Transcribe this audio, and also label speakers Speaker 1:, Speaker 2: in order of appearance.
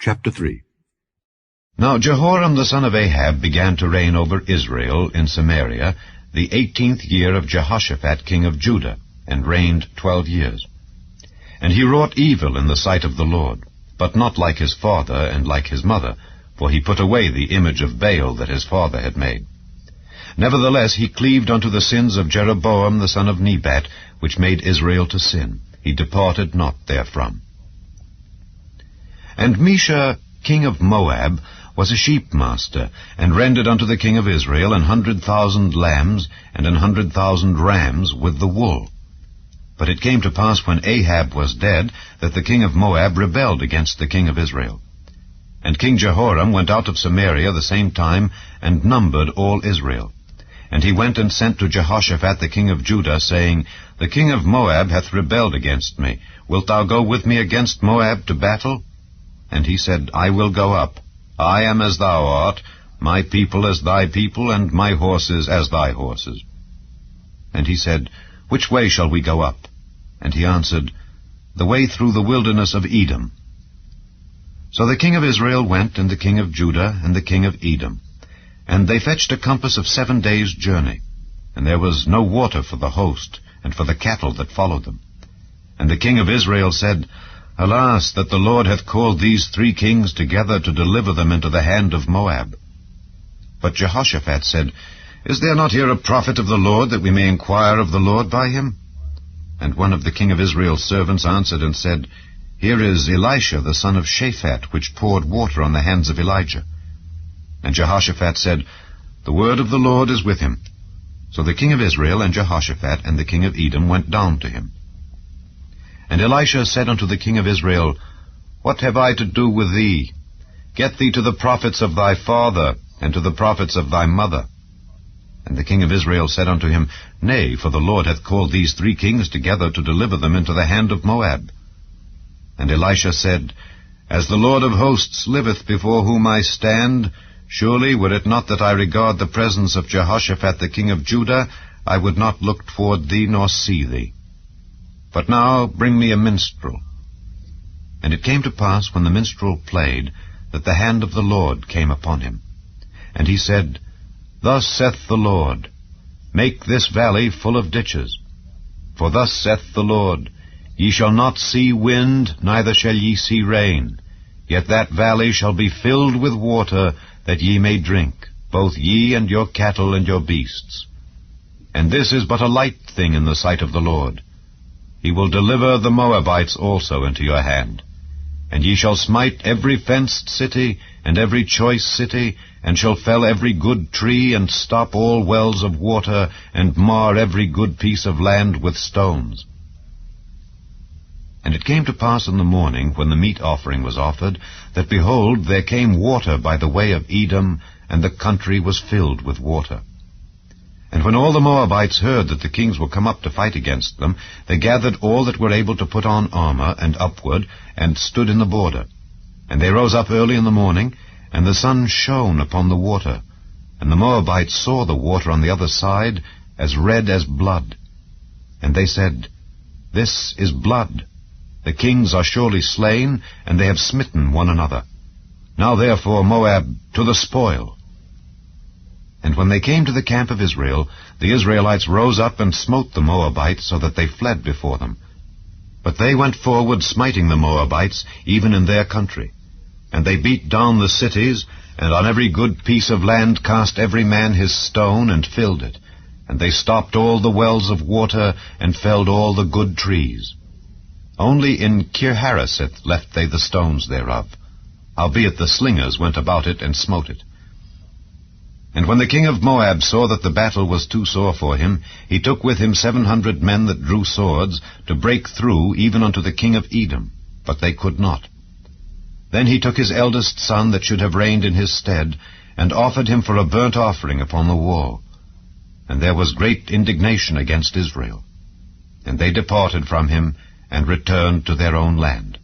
Speaker 1: Chapter 3.
Speaker 2: Now Jehoram the son of Ahab began to reign over Israel in Samaria the 18th year of Jehoshaphat king of Judah, and reigned 12 years. And he wrought evil in the sight of the Lord, but not like his father and like his mother, for he put away the image of Baal that his father had made. Nevertheless he cleaved unto the sins of Jeroboam the son of Nebat, which made Israel to sin. He departed not therefrom. And Mesha, king of Moab, was a sheepmaster, and rendered unto the king of Israel 100,000 lambs and 100,000 rams with the wool. But it came to pass when Ahab was dead, that the king of Moab rebelled against the king of Israel. And King Jehoram went out of Samaria the same time, and numbered all Israel. And he went and sent to Jehoshaphat the king of Judah, saying, The king of Moab hath rebelled against me. Wilt thou go with me against Moab to battle? And he said, I will go up. I am as thou art, my people as thy people, and my horses as thy horses. And he said, Which way shall we go up? And he answered, The way through the wilderness of Edom. So the king of Israel went, and the king of Judah, and the king of Edom. And they fetched a compass of 7 days' journey. And there was no water for the host, and for the cattle that followed them. And the king of Israel said, Alas, that the Lord hath called these 3 kings together to deliver them into the hand of Moab. But Jehoshaphat said, Is there not here a prophet of the Lord, that we may inquire of the Lord by him? And one of the king of Israel's servants answered and said, Here is Elisha the son of Shaphat, which poured water on the hands of Elijah. And Jehoshaphat said, The word of the Lord is with him. So the king of Israel and Jehoshaphat and the king of Edom went down to him. And Elisha said unto the king of Israel, What have I to do with thee? Get thee to the prophets of thy father, and to the prophets of thy mother. And the king of Israel said unto him, Nay, for the Lord hath called these 3 kings together to deliver them into the hand of Moab. And Elisha said, As the Lord of hosts liveth before whom I stand, surely were it not that I regard the presence of Jehoshaphat the king of Judah, I would not look toward thee nor see thee. But now bring me a minstrel. And it came to pass, when the minstrel played, that the hand of the Lord came upon him. And he said, Thus saith the Lord, Make this valley full of ditches. For thus saith the Lord, Ye shall not see wind, neither shall ye see rain. Yet that valley shall be filled with water, that ye may drink, both ye and your cattle and your beasts. And this is but a light thing in the sight of the Lord. He will deliver the Moabites also into your hand. And ye shall smite every fenced city, and every choice city, and shall fell every good tree, and stop all wells of water, and mar every good piece of land with stones. And it came to pass in the morning, when the meat offering was offered, that, behold, there came water by the way of Edom, and the country was filled with water. And when all the Moabites heard that the kings were come up to fight against them, they gathered all that were able to put on armor, and upward, and stood in the border. And they rose up early in the morning, and the sun shone upon the water. And the Moabites saw the water on the other side, as red as blood. And they said, This is blood. The kings are surely slain, and they have smitten one another. Now therefore, Moab, to the spoil. And when they came to the camp of Israel, the Israelites rose up and smote the Moabites, so that they fled before them. But they went forward, smiting the Moabites, even in their country. And they beat down the cities, and on every good piece of land cast every man his stone, and filled it. And they stopped all the wells of water, and felled all the good trees. Only in Kir-Hareseth left they the stones thereof. Howbeit the slingers went about it, and smote it. And when the king of Moab saw that the battle was too sore for him, he took with him 700 men that drew swords, to break through even unto the king of Edom, but they could not. Then he took his eldest son that should have reigned in his stead, and offered him for a burnt offering upon the wall. And there was great indignation against Israel. And they departed from him, and returned to their own land.